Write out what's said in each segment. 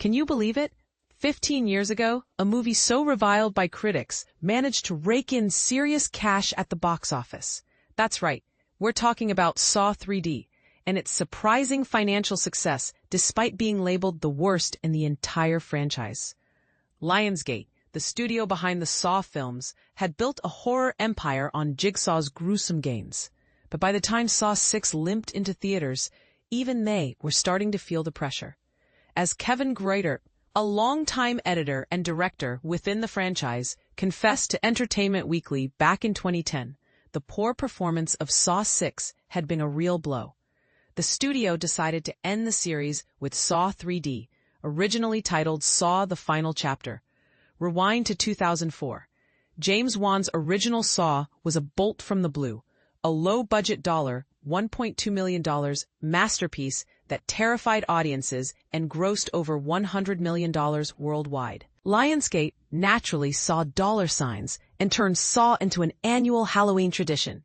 Can you believe it? 15 years ago, a movie so reviled by critics managed to rake in serious cash at the box office. That's right, we're talking about Saw 3D, and its surprising financial success despite being labeled the worst in the entire franchise. Lionsgate, the studio behind the Saw films, had built a horror empire on Jigsaw's gruesome games. But by the time Saw 6 limped into theaters, even they were starting to feel the pressure. As Kevin Greutert, a longtime editor and director within the franchise, confessed to Entertainment Weekly back in 2010, the poor performance of Saw 6 had been a real blow. The studio decided to end the series with Saw 3D, originally titled Saw: The Final Chapter. Rewind to 2004. James Wan's original Saw was a bolt from the blue, a low-budget $1.2 million masterpiece that terrified audiences and grossed over $100 million worldwide. Lionsgate naturally saw dollar signs and turned Saw into an annual Halloween tradition.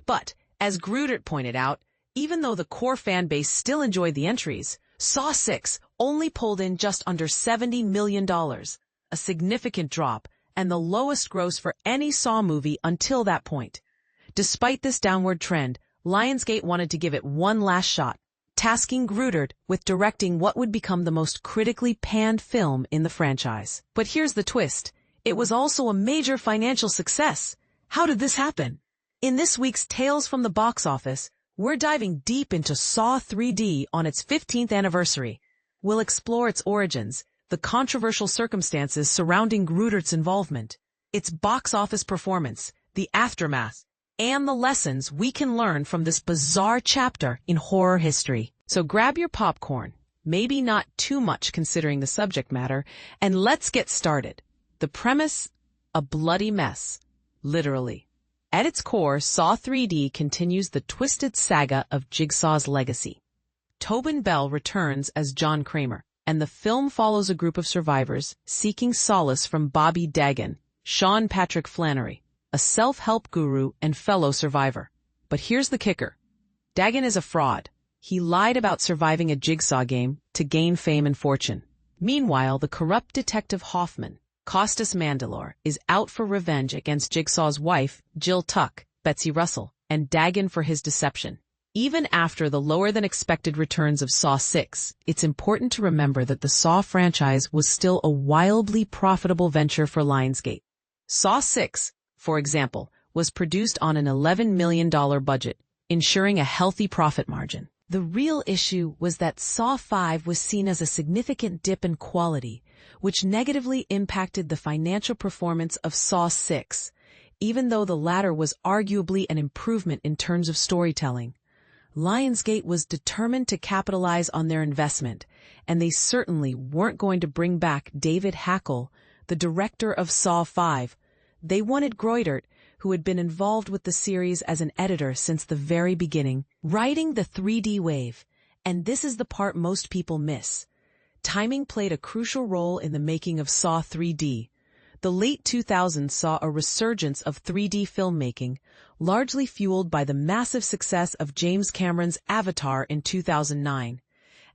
But, as Greutert pointed out, even though the core fan base still enjoyed the entries, Saw 6 only pulled in just under $70 million, a significant drop and the lowest gross for any Saw movie until that point. Despite this downward trend, Lionsgate wanted to give it one last shot, tasking Greutert with directing what would become the most critically panned film in the franchise. But here's the twist. It was also a major financial success. How did this happen? In this week's Tales from the Box Office, we're diving deep into Saw 3D on its 15th anniversary. We'll explore its origins, the controversial circumstances surrounding Greutert's involvement, its box office performance, the aftermath, and the lessons we can learn from this bizarre chapter in horror history. So grab your popcorn, maybe not too much considering the subject matter, and let's get started. The premise: a bloody mess, literally. At its core, Saw 3D continues the twisted saga of Jigsaw's legacy. Tobin Bell returns as John Kramer, and the film follows a group of survivors seeking solace from Bobby Dagan, Sean Patrick Flannery, a self-help guru and fellow survivor. But here's the kicker. Dagan is a fraud. He lied about surviving a Jigsaw game to gain fame and fortune. Meanwhile, the corrupt detective Hoffman, Costas Mandalore, is out for revenge against Jigsaw's wife, Jill Tuck, Betsy Russell, and Dagan for his deception. Even after the lower-than-expected returns of Saw 6, it's important to remember that the Saw franchise was still a wildly profitable venture for Lionsgate. Saw 6, for example, was produced on an $11 million budget, ensuring a healthy profit margin. The real issue was that Saw 5 was seen as a significant dip in quality, which negatively impacted the financial performance of Saw 6, even though the latter was arguably an improvement in terms of storytelling. Lionsgate was determined to capitalize on their investment, and they certainly weren't going to bring back David Hackle, the director of Saw 5. They wanted Greutert, who had been involved with the series as an editor since the very beginning, riding the 3D wave. And this is the part most people miss. Timing played a crucial role in the making of Saw 3D. The late 2000s saw a resurgence of 3D filmmaking, largely fueled by the massive success of James Cameron's Avatar in 2009.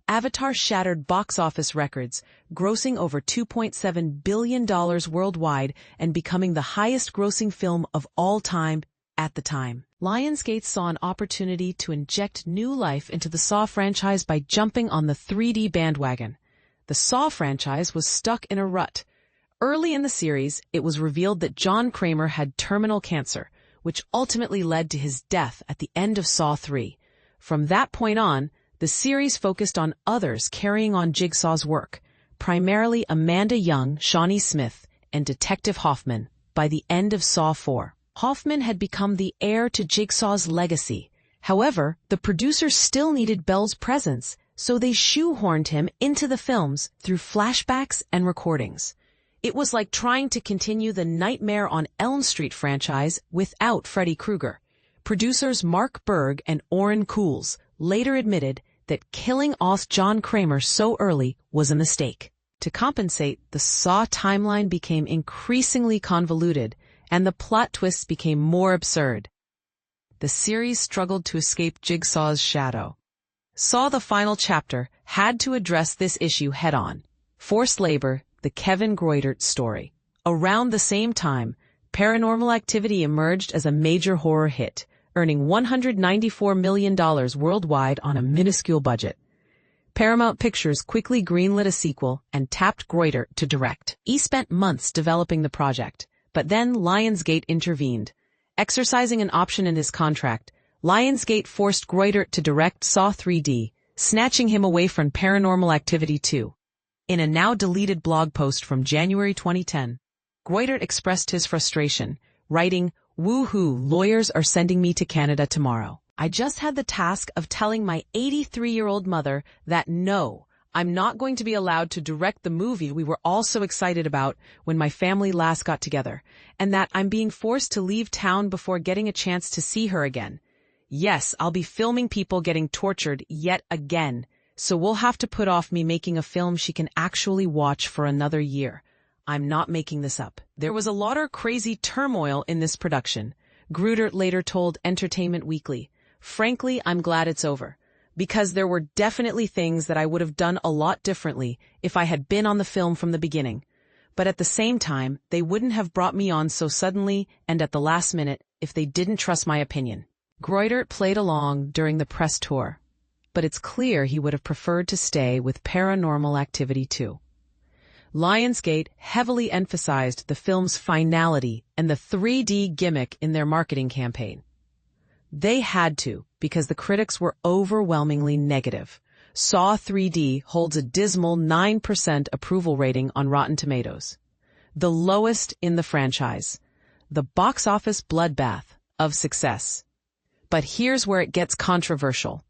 Avatar shattered box office records, grossing over $2.7 billion worldwide and becoming the highest-grossing film of all time at the time. Lionsgate saw an opportunity to inject new life into the Saw franchise by jumping on the 3D bandwagon. The Saw franchise was stuck in a rut. Early in the series, it was revealed that John Kramer had terminal cancer, which ultimately led to his death at the end of Saw 3. From that point on, the series focused on others carrying on Jigsaw's work, primarily Amanda Young, Shawnee Smith, and Detective Hoffman. By the end of Saw 4, Hoffman had become the heir to Jigsaw's legacy. However, the producers still needed Bell's presence, so they shoehorned him into the films through flashbacks and recordings. It was like trying to continue the Nightmare on Elm Street franchise without Freddy Krueger. Producers Mark Berg and Orrin Cools later admitted that killing off John Kramer so early was a mistake. To compensate, the Saw timeline became increasingly convoluted, and the plot twists became more absurd. The series struggled to escape Jigsaw's shadow. Saw: The Final Chapter had to address this issue head-on. Forced labor, the Kevin Greutert story. Around the same time, Paranormal Activity emerged as a major horror hit, earning $194 million worldwide on a minuscule budget. Paramount Pictures quickly greenlit a sequel and tapped Greutert to direct. He spent months developing the project, but then Lionsgate intervened. Exercising an option in his contract, Lionsgate forced Greutert to direct Saw 3D, snatching him away from Paranormal Activity 2. In a now-deleted blog post from January 2010, Greutert expressed his frustration, writing, "Woohoo, lawyers are sending me to Canada tomorrow. I just had the task of telling my 83-year-old mother that no, I'm not going to be allowed to direct the movie we were all so excited about when my family last got together, and that I'm being forced to leave town before getting a chance to see her again. Yes, I'll be filming people getting tortured yet again, so we'll have to put off me making a film she can actually watch for another year. I'm not making this up." There was a lot of crazy turmoil in this production. Greutert later told Entertainment Weekly, "Frankly, I'm glad it's over, because there were definitely things that I would have done a lot differently if I had been on the film from the beginning. But at the same time, they wouldn't have brought me on so suddenly and at the last minute if they didn't trust my opinion." Greutert played along during the press tour, but it's clear he would have preferred to stay with Paranormal Activity 2. Lionsgate heavily emphasized the film's finality and the 3D gimmick in their marketing campaign. They had to, because the critics were overwhelmingly negative. Saw 3D holds a dismal 9% approval rating on Rotten Tomatoes, the lowest in the franchise. The box office bloodbath of success. But here's where it gets controversial.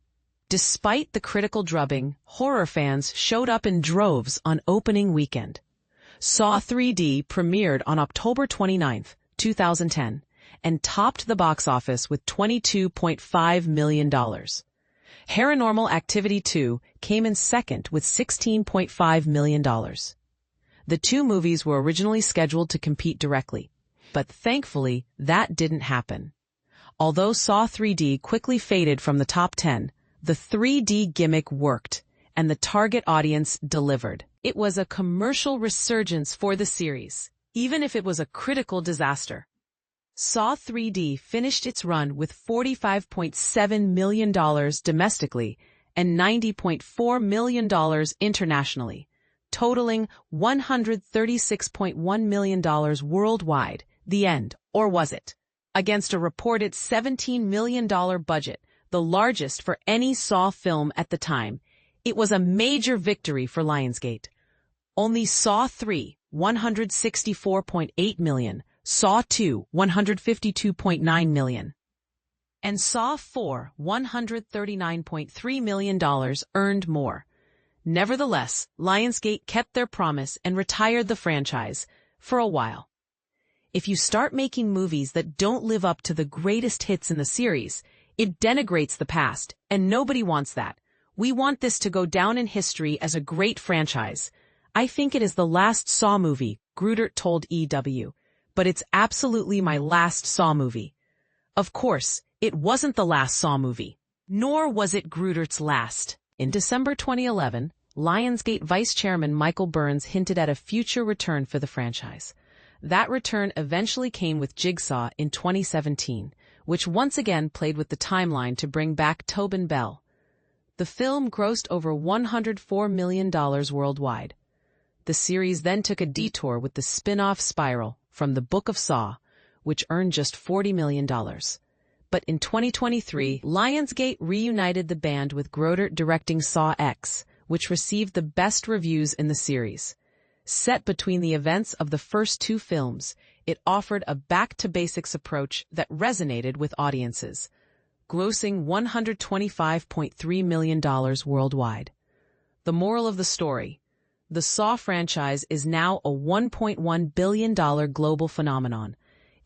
Despite the critical drubbing, horror fans showed up in droves on opening weekend. Saw 3D premiered on October 29, 2010, and topped the box office with $22.5 million. Paranormal Activity 2 came in second with $16.5 million. The two movies were originally scheduled to compete directly, but thankfully that didn't happen. Although Saw 3D quickly faded from the top 10, the 3D gimmick worked, and the target audience delivered. It was a commercial resurgence for the series, even if it was a critical disaster. Saw 3D finished its run with $45.7 million domestically and $90.4 million internationally, totaling $136.1 million worldwide. The end, or was it? Against a reported $17 million budget, the largest for any Saw film at the time, it was a major victory for Lionsgate. Only Saw 3, $164.8 million, Saw 2, $152.9 million, and Saw 4, $139.3 million earned more. Nevertheless, Lionsgate kept their promise and retired the franchise for a while. If you start making movies that don't live up to the greatest hits in the series, it denigrates the past, and nobody wants that. We want this to go down in history as a great franchise. I think it is the last Saw movie, Greutert told EW, but it's absolutely my last Saw movie. Of course, it wasn't the last Saw movie, nor was it Greutert's last. In December 2011, Lionsgate Vice Chairman Michael Burns hinted at a future return for the franchise. That return eventually came with Jigsaw in 2017, which once again played with the timeline to bring back Tobin Bell. The film grossed over $104 million worldwide. The series then took a detour with the spin-off Spiral from the Book of Saw, which earned just $40 million. But in 2023, Lionsgate reunited the band with Greutert directing Saw X, which received the best reviews in the series. Set between the events of the first two films, it offered a back-to-basics approach that resonated with audiences, grossing $125.3 million worldwide. The moral of the story: the Saw franchise is now a $1.1 billion global phenomenon,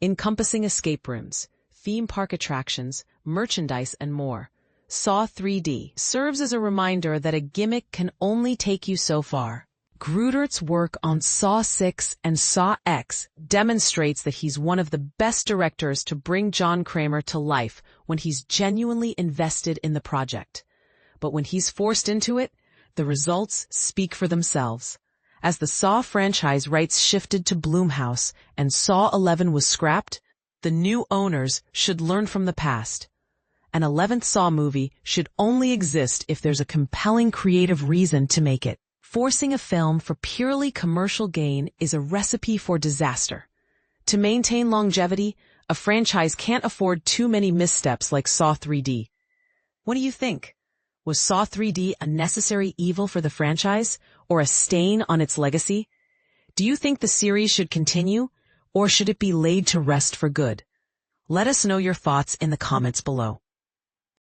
encompassing escape rooms, theme park attractions, merchandise, and more. Saw 3D serves as a reminder that a gimmick can only take you so far. Greutert's work on Saw 6 and Saw X demonstrates that he's one of the best directors to bring John Kramer to life when he's genuinely invested in the project. But when he's forced into it, the results speak for themselves. As the Saw franchise rights shifted to Blumhouse and Saw 11 was scrapped, the new owners should learn from the past. An 11th Saw movie should only exist if there's a compelling creative reason to make it. Forcing a film for purely commercial gain is a recipe for disaster. To maintain longevity, a franchise can't afford too many missteps like Saw 3D. What do you think? Was Saw 3D a necessary evil for the franchise, or a stain on its legacy? Do you think the series should continue, or should it be laid to rest for good? Let us know your thoughts in the comments below.